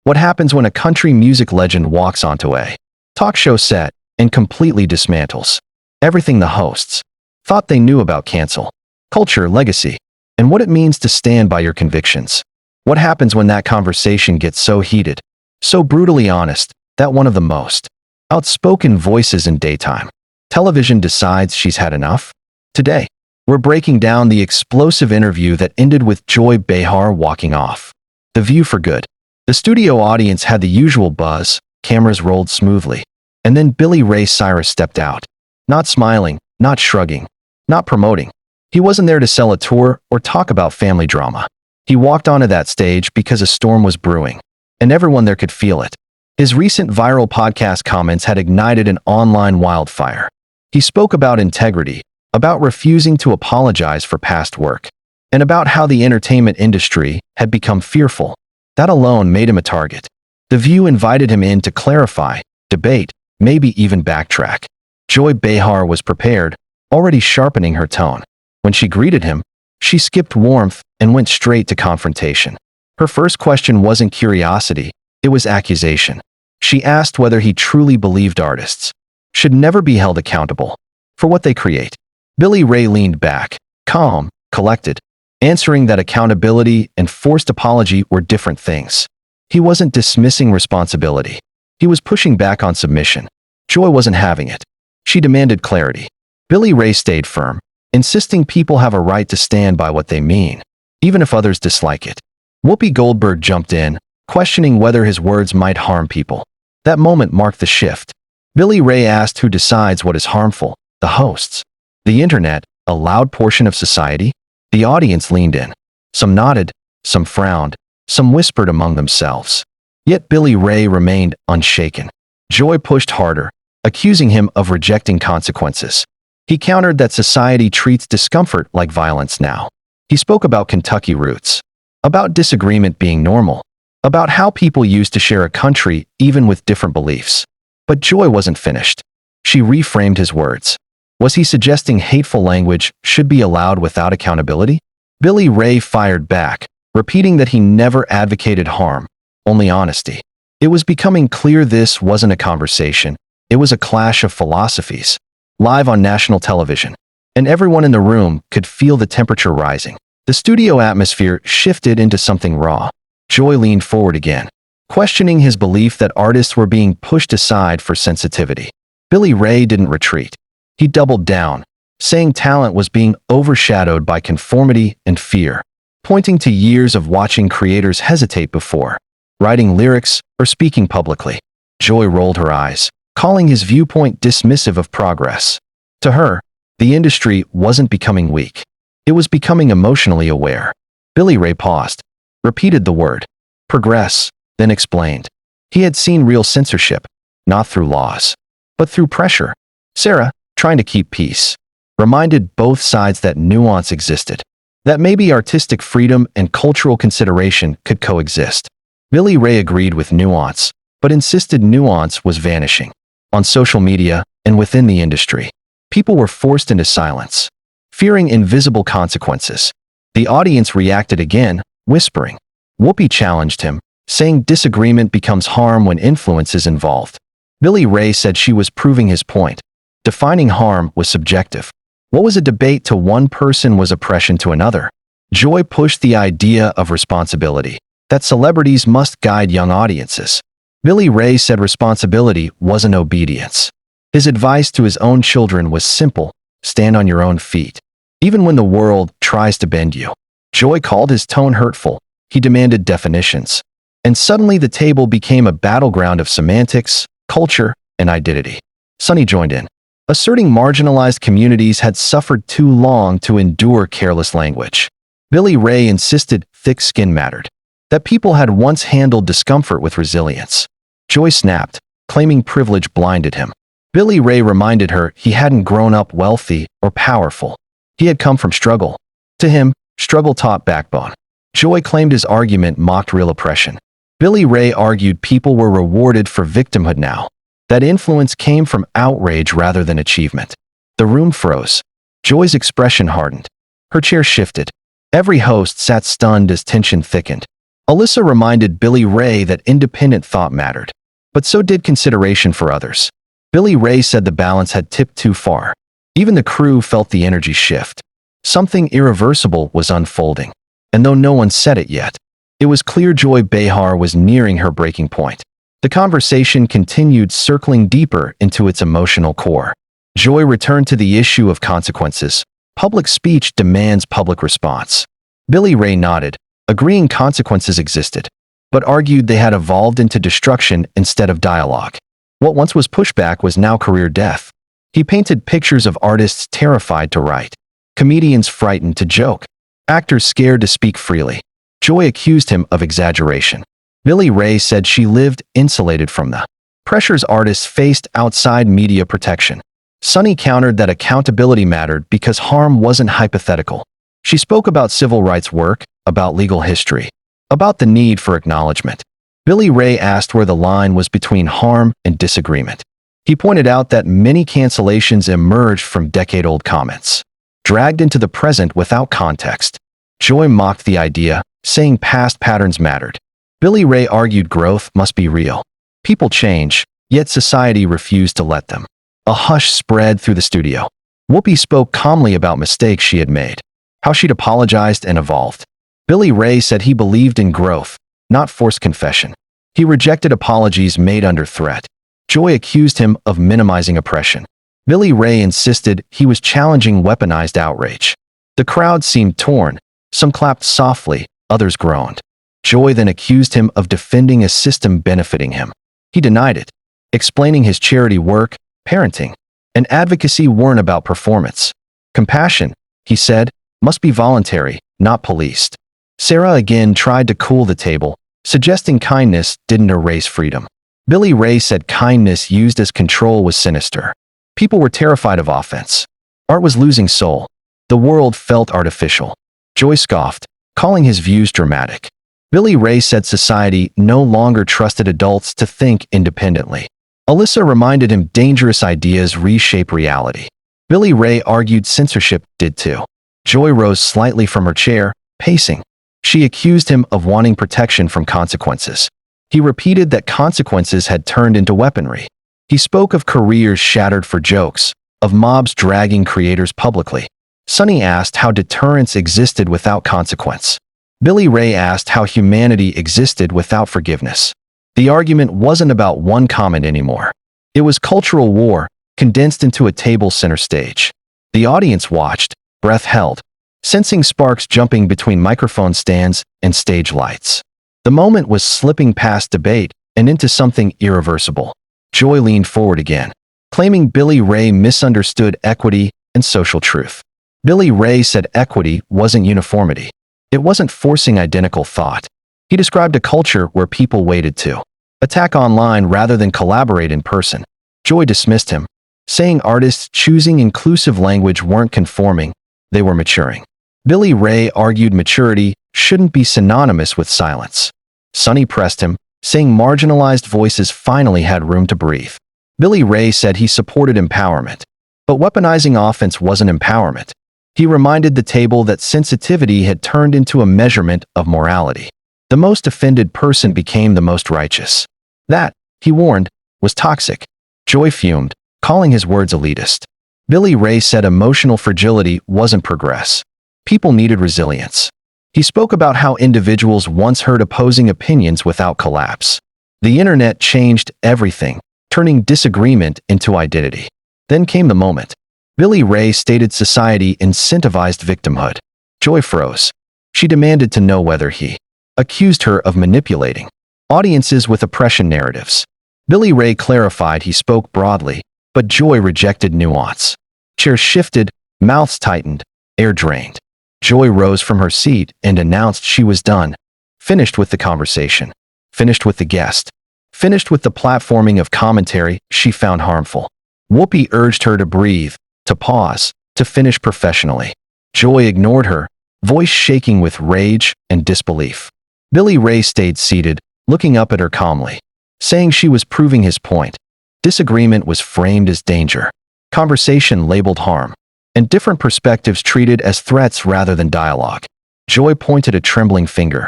What happens when a country music legend walks onto a talk show set and completely dismantles everything the hosts thought they knew about cancel culture, legacy, and what it means to stand by your convictions? What happens when that conversation gets so heated, so brutally honest, that one of the most outspoken voices in daytime television decides she's had enough? Today, we're breaking down the explosive interview that ended with Joy Behar walking off the View for good. The studio audience had the usual buzz, cameras rolled smoothly, and then Ray Cyrus stepped out. Not smiling, not shrugging, not promoting. He wasn't there to sell a tour or talk about family drama. He walked onto that stage because a storm was brewing, and everyone there could feel it. His recent viral podcast comments had ignited an online wildfire. He spoke about integrity, about refusing to apologize for past work, and about how the entertainment industry had become fearful. That alone made him a target. The View invited him in to clarify, debate, maybe even backtrack. Joy Behar was prepared, already sharpening her tone. When she greeted him, she skipped warmth and went straight to confrontation. Her first question wasn't curiosity, it was accusation. She asked whether he truly believed artists should never be held accountable for what they create. Ray leaned back, calm, collected, answering that accountability and forced apology were different things. He wasn't dismissing responsibility. He was pushing back on submission. Joy wasn't having it. She demanded clarity. Ray stayed firm, insisting people have a right to stand by what they mean, even if others dislike it. Whoopi Goldberg jumped in, questioning whether his words might harm people. That moment marked the shift. Ray asked who decides what is harmful, the hosts, the internet, a loud portion of society? The audience leaned in. Some nodded, some frowned, some whispered among themselves. Yet Ray remained unshaken. Joy pushed harder, accusing him of rejecting consequences. He countered that society treats discomfort like violence now. He spoke about Kentucky roots, about disagreement being normal, about how people used to share a country even with different beliefs. But Joy wasn't finished. She reframed his words. Was he suggesting hateful language should be allowed without accountability? Ray fired back, repeating that he never advocated harm, only honesty. It was becoming clear this wasn't a conversation. It was a clash of philosophies. Live on national television, and everyone in the room could feel the temperature rising. The studio atmosphere shifted into something raw. Joy leaned forward again, questioning his belief that artists were being pushed aside for sensitivity. Ray didn't retreat. He doubled down, saying talent was being overshadowed by conformity and fear, pointing to years of watching creators hesitate before writing lyrics or speaking publicly. Joy rolled her eyes, calling his viewpoint dismissive of progress. To her, the industry wasn't becoming weak. It was becoming emotionally aware. Ray paused, repeated the word, progress, then explained. He had seen real censorship, not through laws, but through pressure. Sarah, trying to keep peace, reminded both sides that nuance existed, that maybe artistic freedom and cultural consideration could coexist. Ray agreed with nuance, but insisted nuance was vanishing. On social media and within the industry, people were forced into silence, fearing invisible consequences. The audience reacted again, whispering. Whoopi challenged him, saying disagreement becomes harm when influence is involved. Ray said she was proving his point. Defining harm was subjective. What was a debate to one person was oppression to another. Joy pushed the idea of responsibility, that celebrities must guide young audiences. Ray said responsibility wasn't obedience. His advice to his own children was simple: stand on your own feet, even when the world tries to bend you. Joy called his tone hurtful. He demanded definitions. And suddenly the table became a battleground of semantics, culture, and identity. Sunny joined in, asserting marginalized communities had suffered too long to endure careless language. Ray insisted thick skin mattered, that people had once handled discomfort with resilience. Joy snapped, claiming privilege blinded him. Ray reminded her he hadn't grown up wealthy or powerful. He had come from struggle. To him, struggle taught backbone. Joy claimed his argument mocked real oppression. Ray argued people were rewarded for victimhood now, that influence came from outrage rather than achievement. The room froze. Joy's expression hardened. Her chair shifted. Every host sat stunned as tension thickened. Alyssa reminded Billy Ray that independent thought mattered, but so did consideration for others. Billy Ray said the balance had tipped too far. Even the crew felt the energy shift. Something irreversible was unfolding, and though no one said it yet, it was clear Joy Behar was nearing her breaking point. The conversation continued, circling deeper into its emotional core. Joy returned to the issue of consequences. Public speech demands public response. Billy Ray nodded, agreeing consequences existed, but argued they had evolved into destruction instead of dialogue. What once was pushback was now career death. He painted pictures of artists terrified to write, comedians frightened to joke, actors scared to speak freely. Joy accused him of exaggeration. Billy Ray said she lived insulated from the pressures artists faced outside media protection. Sunny countered that accountability mattered because harm wasn't hypothetical. She spoke about civil rights work, about legal history, about the need for acknowledgement. Billy Ray asked where the line was between harm and disagreement. He pointed out that many cancellations emerged from decade-old comments, dragged into the present without context. Joy mocked the idea, saying past patterns mattered. Billy Ray argued growth must be real. People change, yet society refused to let them. A hush spread through the studio. Whoopi spoke calmly about mistakes she had made, how she'd apologized and evolved. Billy Ray said he believed in growth, not forced confession. He rejected apologies made under threat. Joy accused him of minimizing oppression. Billy Ray insisted he was challenging weaponized outrage. The crowd seemed torn. Some clapped softly, others groaned. Joy then accused him of defending a system benefiting him. He denied it, explaining his charity work, parenting, and advocacy weren't about performance. Compassion, he said, must be voluntary, not policed. Sarah again tried to cool the table, suggesting kindness didn't erase freedom. Billy Ray said kindness used as control was sinister. People were terrified of offense. Art was losing soul. The world felt artificial. Joy scoffed, calling his views dramatic. Billy Ray said society no longer trusted adults to think independently. Alyssa reminded him dangerous ideas reshape reality. Billy Ray argued censorship did too. Joy rose slightly from her chair, pacing. She accused him of wanting protection from consequences. He repeated that consequences had turned into weaponry. He spoke of careers shattered for jokes, of mobs dragging creators publicly. Sunny asked how deterrence existed without consequence. Billy Ray asked how humanity existed without forgiveness. The argument wasn't about one comment anymore. It was cultural war, condensed into a table center stage. The audience watched, breath held, sensing sparks jumping between microphone stands and stage lights. The moment was slipping past debate and into something irreversible. Joy leaned forward again, claiming Billy Ray misunderstood equity and social truth. Billy Ray said equity wasn't uniformity. It wasn't forcing identical thought. He described a culture where people waited to attack online rather than collaborate in person. Joy dismissed him, saying artists choosing inclusive language weren't conforming, they were maturing. Billy Ray argued maturity shouldn't be synonymous with silence. Sunny pressed him, saying marginalized voices finally had room to breathe. Billy Ray said he supported empowerment, but weaponizing offense wasn't empowerment. He reminded the table that sensitivity had turned into a measurement of morality. The most offended person became the most righteous. That, he warned, was toxic. Joy fumed, calling his words elitist. Billy Ray said emotional fragility wasn't progress. People needed resilience. He spoke about how individuals once heard opposing opinions without collapse. The internet changed everything, turning disagreement into identity. Then came the moment. Billy Ray stated society incentivized victimhood. Joy froze. She demanded to know whether he accused her of manipulating audiences with oppression narratives. Billy Ray clarified he spoke broadly, but Joy rejected nuance. Chairs shifted, mouths tightened, air drained. Joy rose from her seat and announced she was done. Finished with the conversation. Finished with the guest. Finished with the platforming of commentary she found harmful. Whoopi urged her to breathe, to pause, to finish professionally. Joy ignored her, voice shaking with rage and disbelief. Billy Ray stayed seated, looking up at her calmly, saying she was proving his point. Disagreement was framed as danger, conversation labeled harm, and different perspectives treated as threats rather than dialogue. Joy pointed a trembling finger.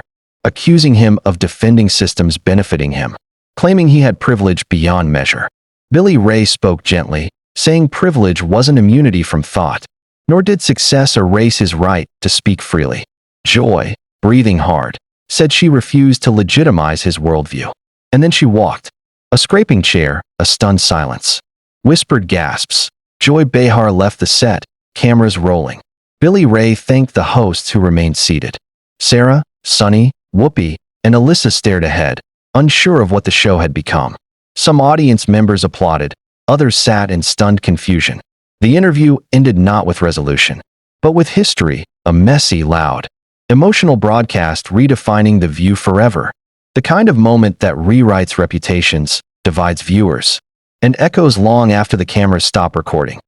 accusing him of defending systems benefiting him, claiming he had privilege beyond measure. Billy Ray spoke gently, saying privilege wasn't immunity from thought, nor did success erase his right to speak freely. Joy, breathing hard, said she refused to legitimize his worldview. And then she walked. A scraping chair, a stunned silence. Whispered gasps. Joy Behar left the set, cameras rolling. Billy Ray thanked the hosts who remained seated. Sarah, Sunny, Whoopi, and Alyssa stared ahead, unsure of what the show had become. Some audience members applauded, others sat in stunned confusion. The interview ended not with resolution, but with history, a messy, loud, emotional broadcast redefining the view forever. The kind of moment that rewrites reputations, divides viewers, and echoes long after the cameras stop recording.